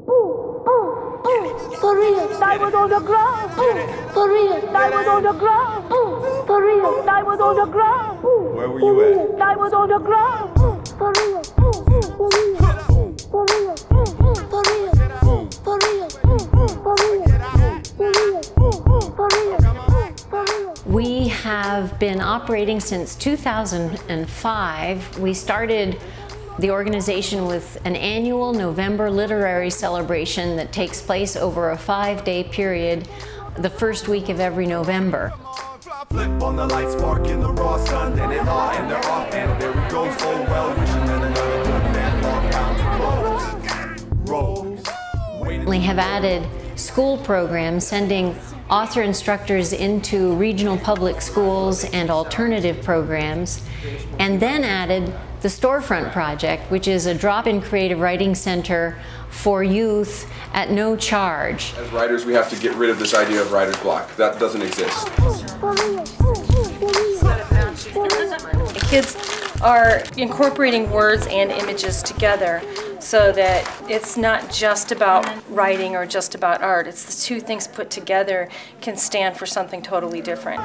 For real, diamond on the ground. For real, diamond on the ground. For real, diamond on the ground. Where were you at? Diamond on the ground. For real, for real, for real, for real, for real, for real, for real. We have been operating since 2005. We started the organization with an annual November literary celebration that takes place over a 5-day period, the first week of every November. Flip on the light, spark in the raw sun, then it all and they're off, and there it goes. Oh well, wishing that another good man walk down to close. Rolls. We have added school programs, sending author instructors into regional public schools and alternative programs, and then added the Storefront Project, which is a drop-in creative writing center for youth at no charge. As writers, we have to get rid of this idea of writer's block. That doesn't exist. Kids are incorporating words and images together so that it's not just about writing or just about art. It's the two things put together can stand for something totally different.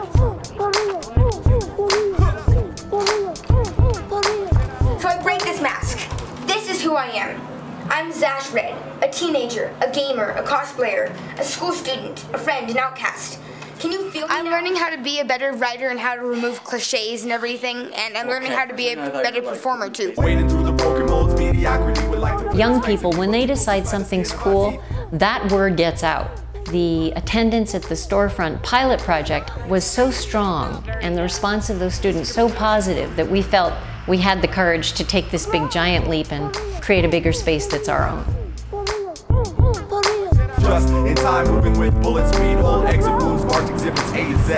So I break this mask. This is who I am. I'm Zash Red, a teenager, a gamer, a cosplayer, a school student, a friend, an outcast. Can you feel me? I'm learning how to be a better writer and how to remove cliches and everything, and I'm learning how to be a better performer too. Young people, when they decide something's cool, that word gets out. The attendance at the Storefront pilot project was so strong and the response of those students so positive that we felt we had the courage to take this big giant leap and create a bigger space that's our own. Just in time, moving with bullet speed, old exit wounds, marked exhibits A to Z.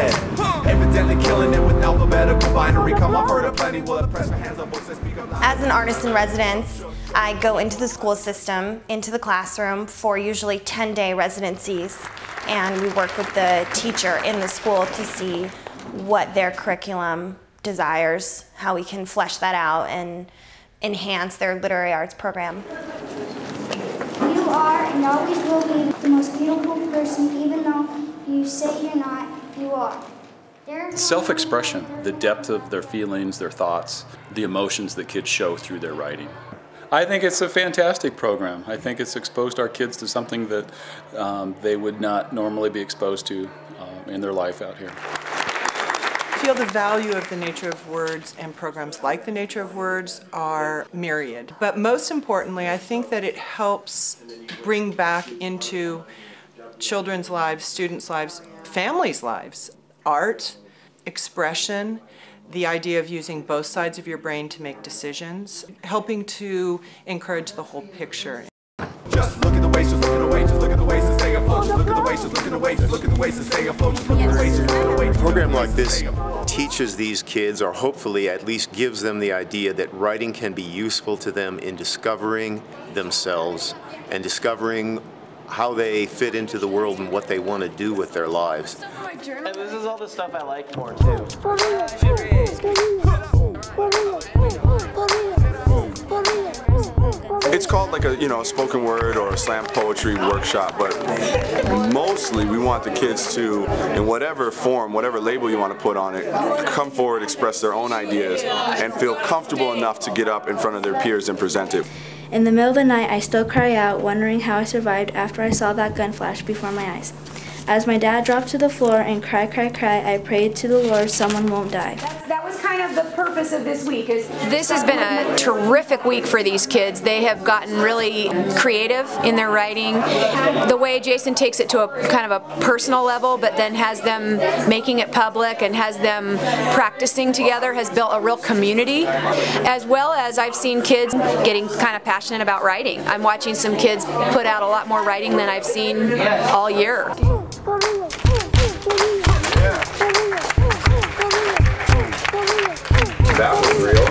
Evidently killing it with alphabetical binary. Come on, heard of plenty, will press my hands on books that speak up. As an artist in residence, I go into the school system, into the classroom for usually 10-day residencies, and we work with the teacher in the school to see what their curriculum desires, how we can flesh that out and enhance their literary arts program. You are and always will be the most beautiful person, even though you say you're not, you are. Self-expression, the depth of their feelings, their thoughts, the emotions that kids show through their writing. I think it's a fantastic program. I think it's exposed our kids to something that they would not normally be exposed to in their life out here. I feel the value of the Nature of Words and programs like the Nature of Words are myriad. But most importantly, I think that it helps bring back into children's lives, students' lives, families' lives, art, expression, the idea of using both sides of your brain to make decisions, helping to encourage the whole picture. Just look at the ways, just look at the ways, just look at the ways to stay afloat. Just look at the ways, just look at the ways, just look at the ways to stay afloat. Just look at the ways, just look at the ways. A program like this teaches these kids, or hopefully at least gives them the idea that writing can be useful to them in discovering themselves and discovering how they fit into the world and what they want to do with their lives. And this is all the stuff I like more too. It's called like a, spoken word or a slam poetry workshop, but mostly we want the kids to, in whatever form, whatever label you want to put on it, come forward, express their own ideas, and feel comfortable enough to get up in front of their peers and present it. In the middle of the night, I still cry out, wondering how I survived after I saw that gun flash before my eyes. As my dad dropped to the floor and cry, cry, cry, I prayed to the Lord someone won't die. That was kind of the purpose of this week. This has been a terrific week for these kids. They have gotten really creative in their writing. The way Jason takes it to a kind of a personal level, but then has them making it public and has them practicing together, has built a real community. As well as I've seen kids getting kind of passionate about writing. I'm watching some kids put out a lot more writing than I've seen all year. That was real.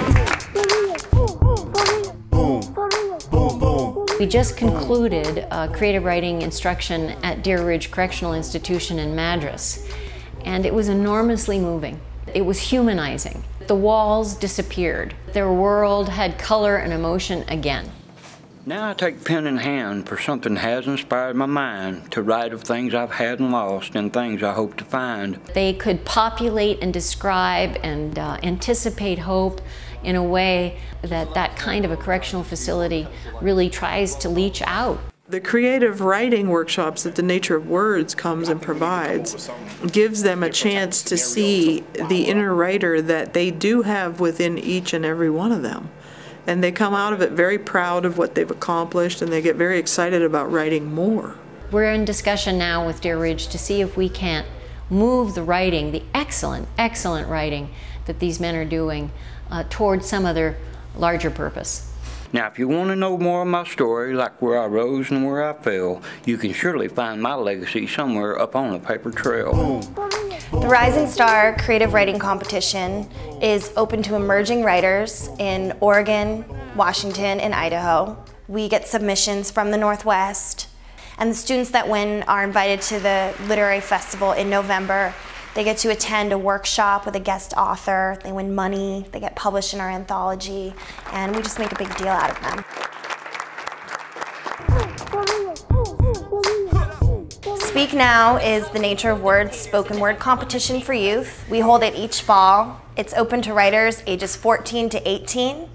We just concluded creative writing instruction at Deer Ridge Correctional Institution in Madras, and it was enormously moving. It was humanizing. The walls disappeared. Their world had color and emotion again. Now I take pen in hand, for something has inspired my mind to write of things I've had and lost and things I hope to find. They could populate and describe and anticipate hope in a way that that kind of a correctional facility really tries to leach out. The creative writing workshops that the Nature of Words comes and provides gives them a chance to see the inner writer that they do have within each and every one of them. And they come out of it very proud of what they've accomplished, and they get very excited about writing more. We're in discussion now with Deer Ridge to see if we can't move the writing, the excellent, excellent writing that these men are doing towards some other larger purpose. Now, if you want to know more of my story, like where I rose and where I fell, you can surely find my legacy somewhere up on a paper trail. The Rising Star Creative Writing Competition is open to emerging writers in Oregon, Washington, and Idaho. We get submissions from the Northwest, and the students that win are invited to the Literary Festival in November. They get to attend a workshop with a guest author, they win money, they get published in our anthology, and we just make a big deal out of them. Speak Now is the Nature of Words spoken word competition for youth. We hold it each fall. It's open to writers ages 14 to 18.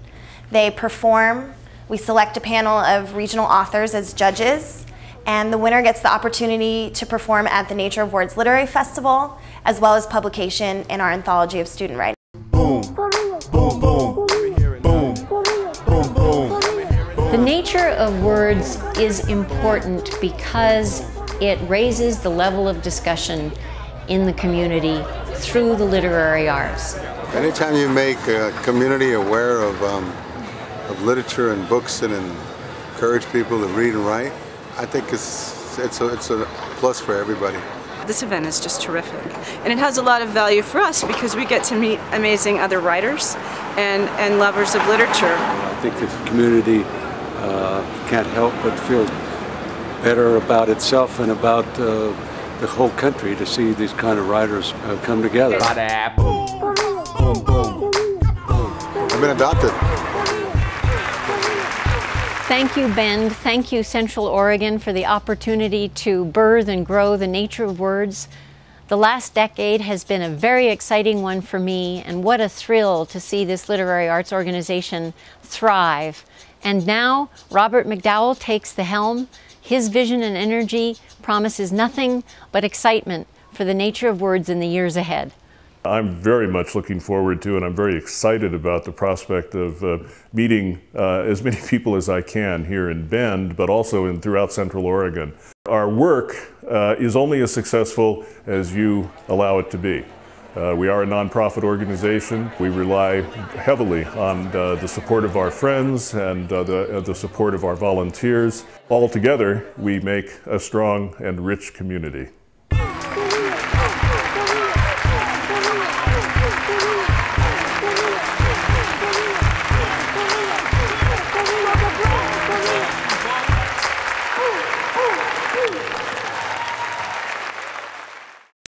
They perform. We select a panel of regional authors as judges, and the winner gets the opportunity to perform at the Nature of Words Literary Festival, as well as publication in our anthology of student writing. Boom, boom, boom, boom, boom, boom. The nature of words is important because it raises the level of discussion in the community through the literary arts. Anytime you make a community aware of literature and books and encourage people to read and write, I think it's a plus for everybody. This event is just terrific, and it has a lot of value for us because we get to meet amazing other writers and lovers of literature. I think the community can't help but feel better about itself and about the whole country to see these kind of writers come together. Boom, boom, boom, boom. I've been adopted. Thank you, Bend. Thank you, Central Oregon, for the opportunity to birth and grow the nature of words. The last decade has been a very exciting one for me, and what a thrill to see this literary arts organization thrive. And now, Robert McDowell takes the helm. His vision and energy promises nothing but excitement for the nature of words in the years ahead. I'm very much looking forward to, and I'm very excited about the prospect of meeting as many people as I can here in Bend, but also throughout Central Oregon. Our work is only as successful as you allow it to be. We are a nonprofit organization. We rely heavily on the support of our friends and the support of our volunteers. All together, we make a strong and rich community.